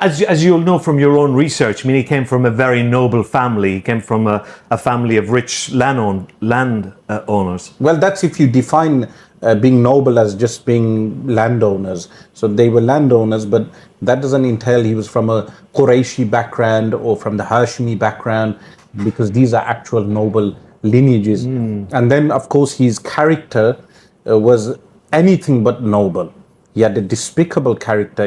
As you'll know from your own research, I mean, he came from a very noble family. He came from a family of rich landowners. Well, that's if you define being noble as just being landowners. So they were landowners, but that doesn't entail he was from a Qurayshi background or from the Hashimi background, because these are actual noble lineages. And then, of course, his character was anything but noble. He had a despicable character.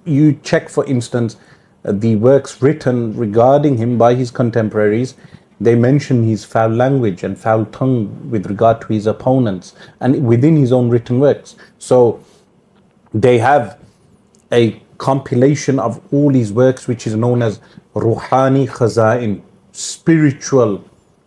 You check, for instance, the works written regarding him by his contemporaries. They mention his foul language and foul tongue with regard to his opponents, and within his own written works. So they have a compilation of all his works, which is known as Ruhani Khaza'in, spiritual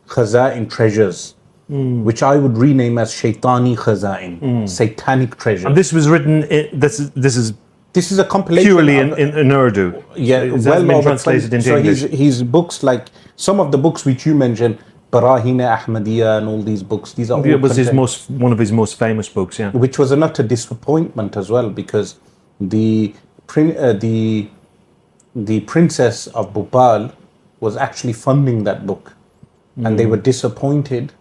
Khaza'in treasures, which I would rename as Shaitani Khaza'in, satanic treasures. And this was written, this is a compilation purely in Urdu. Yeah, so well been translated into English. So his books, like some of the books which you mentioned, Barahin Ahmadiyya and all these books, these are all it was one of his most famous books, yeah. Which was an utter disappointment as well, because the princess of Bhopal was actually funding that book, and they were disappointed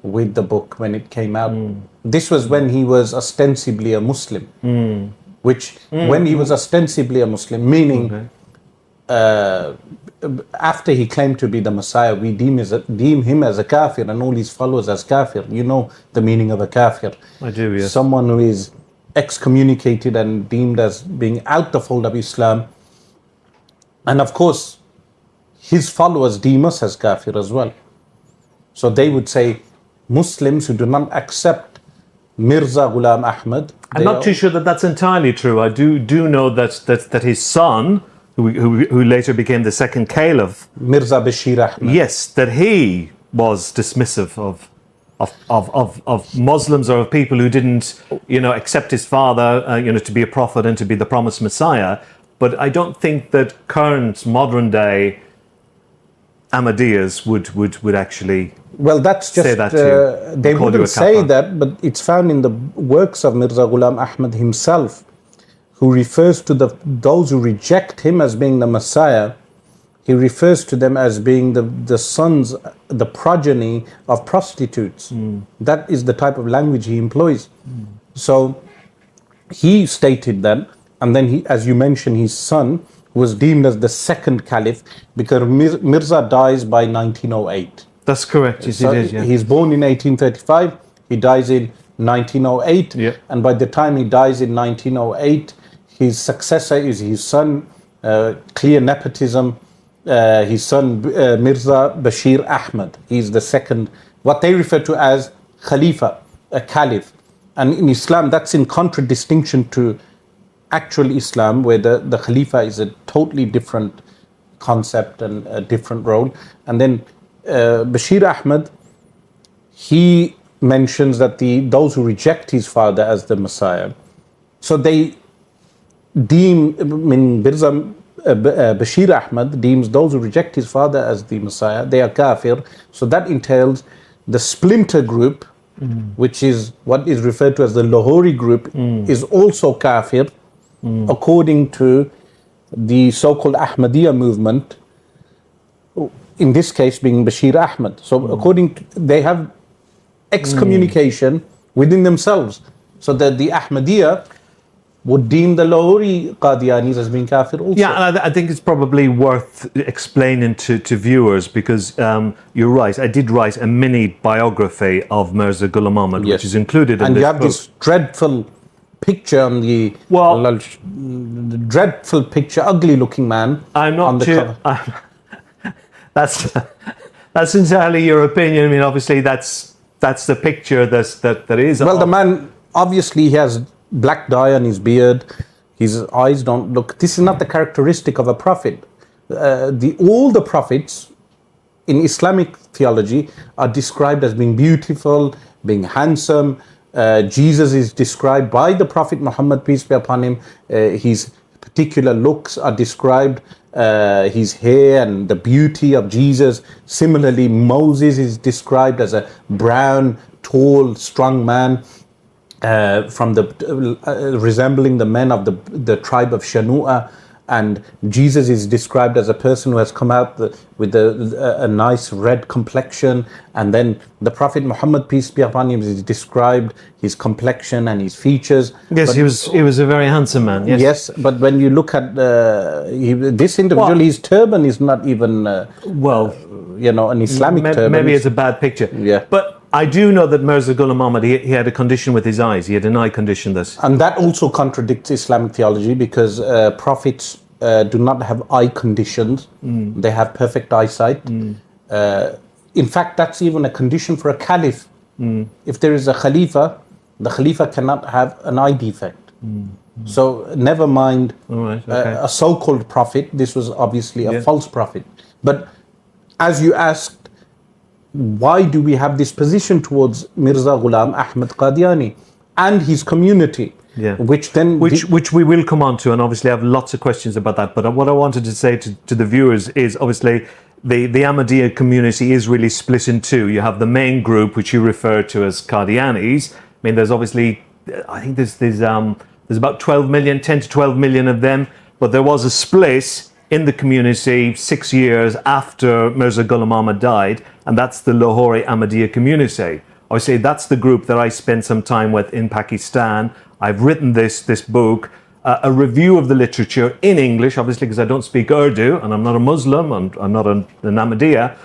with the book when it came out. This was when he was ostensibly a Muslim. When he was ostensibly a Muslim, meaning after he claimed to be the Messiah, we deem him as a kafir and all his followers as kafir. You know the meaning of a kafir. I do, yes. Someone who is excommunicated and deemed as being out the fold of Islam. And of course, his followers deem us as kafir as well. So they would say Muslims who do not accept Mirza Ghulam Ahmad. I'm not too sure that that's entirely true. I do know that his son, who later became the second caliph, Mirza Bashir Ahmad. Yes, that he was dismissive of Muslims or of people who didn't, accept his father, to be a prophet and to be the promised Messiah. But I don't think that current modern day Ahmadiyyas would actually. Well, that's just, say that to you, they wouldn't say that, but it's found in the works of Mirza Ghulam Ahmad himself, who refers to those who reject him as being the Messiah. He refers to them as being the sons, the progeny of prostitutes. That is the type of language he employs. So he stated that, and then he, as you mentioned, his son was deemed as the second caliph because Mirza dies by 1908. That's correct. Yes, so it is, yeah. He's born in 1835. He dies in 1908. Yeah. And by the time he dies in 1908, his successor is his son, clear nepotism, his son Mirza Bashir Ahmad. He's the second, what they refer to as Khalifa, a caliph. And in Islam, that's in contradistinction to actual Islam, where the Khalifa is a totally different concept and a different role. And then Bashir Ahmad, he mentions that those who reject his father as the Messiah, so they deem, Bashir Ahmad deems those who reject his father as the Messiah, they are kafir. So that entails the splinter group, which is what is referred to as the Lahori group, is also kafir, according to the so-called Ahmadiyya movement, in this case being Bashir Ahmad. So according to, they have excommunication within themselves. So that the Ahmadiyya would deem the Lahori Qadiyanis as being kafir also. Yeah, and I think it's probably worth explaining to viewers, because you're right, I did write a mini biography of Mirza Ghulam Ahmad, which is included in and this you have book. this dreadful picture on the dreadful picture, ugly looking man. I'm not on the cover. That's entirely your opinion. I mean, obviously that's the picture that is. Well, the man, obviously he has black dye on his beard, his eyes don't look, this is not the characteristic of a prophet. All the prophets in Islamic theology are described as being beautiful, being handsome. Jesus is described by the Prophet Muhammad, peace be upon him, his particular looks are described, his hair and the beauty of Jesus. Similarly, Moses is described as a brown, tall, strong man, from resembling the men of the tribe of Shanu'a. And Jesus is described as a person who has come out with a nice red complexion. And then the Prophet Muhammad, peace be upon him, is described his complexion and his features. Yes, but, he was a very handsome man. Yes, yes, but when you look at this individual, his turban is not even an Islamic turban. Maybe it's a bad picture. Yeah, but I do know that Mirza Ghulam Ahmad, he had a condition with his eyes. He had an eye condition. And that also contradicts Islamic theology, because prophets do not have eye conditions. They have perfect eyesight. In fact, that's even a condition for a caliph. If there is a khalifa, the khalifa cannot have an eye defect. So never mind a so-called prophet. This was obviously a false prophet. But as you asked, why do we have this position towards Mirza Ghulam Ahmad Qadiani and his community? Yeah. Which we will come on to, and obviously I have lots of questions about that. But what I wanted to say to the viewers is, obviously the Ahmadiyya community is really split in two. You have the main group, which you refer to as Qadianies. I mean, there's obviously, I think there's about 12 million, 10 to 12 million of them. But there was a split in the community 6 years after Mirza Ghulam Ahmad died, and that's the Lahori Ahmadiyya community. Obviously, that's the group that I spent some time with in Pakistan. I've written this book, a review of the literature in English, obviously, because I don't speak Urdu, and I'm not a Muslim, I'm not an Ahmadiyya.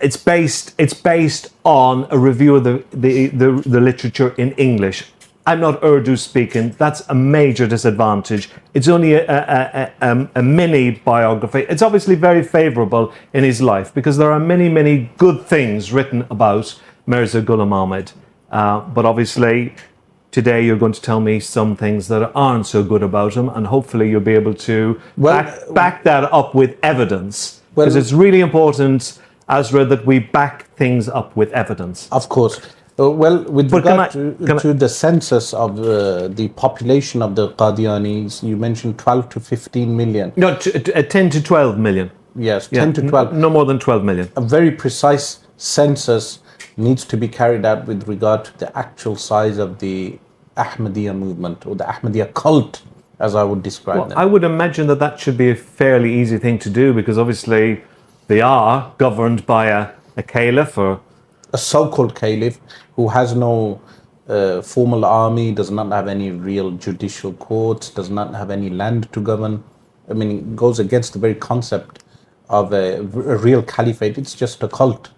It's based on a review of the literature in English. I'm not Urdu speaking. That's a major disadvantage. It's only a mini biography. It's obviously very favorable in his life, because there are many, many good things written about Mirza Ghulam Ahmad. But obviously, today you're going to tell me some things that aren't so good about him, and hopefully you'll be able to back that up with evidence. Because it's really important, Asrar, that we back things up with evidence. Of course. With regard to the census of the population of the Qadianis, you mentioned 12 to 15 million. No, 10 to 12 million. Yes, 10 to 12. No more than 12 million. A very precise census needs to be carried out with regard to the actual size of the Ahmadiyya movement, or the Ahmadiyya cult, as I would describe them. I would imagine that should be a fairly easy thing to do, because obviously they are governed by a caliph, or a so-called caliph, who has no formal army, does not have any real judicial courts, does not have any land to govern. I mean, it goes against the very concept of a real caliphate. It's just a cult.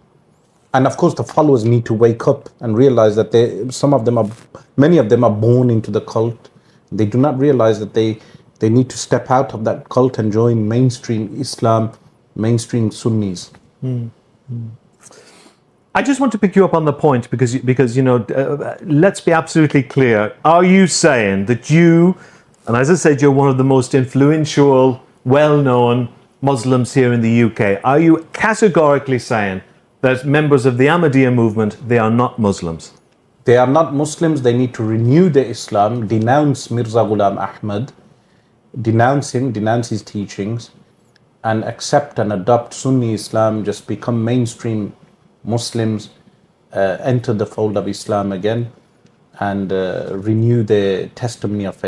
And of course, the followers need to wake up and realize that many of them are born into the cult. They do not realize that they need to step out of that cult and join mainstream Islam, mainstream Sunnis. I just want to pick you up on the point, because let's be absolutely clear. Are you saying that you, and as I said, you're one of the most influential, well-known Muslims here in the UK, are you categorically saying that members of the Ahmadiyya movement, they are not Muslims? They are not Muslims. They need to renew their Islam, denounce Mirza Ghulam Ahmad, denounce him, denounce his teachings, and accept and adopt Sunni Islam, just become mainstream Muslims, enter the fold of Islam again, and renew their testimony of faith.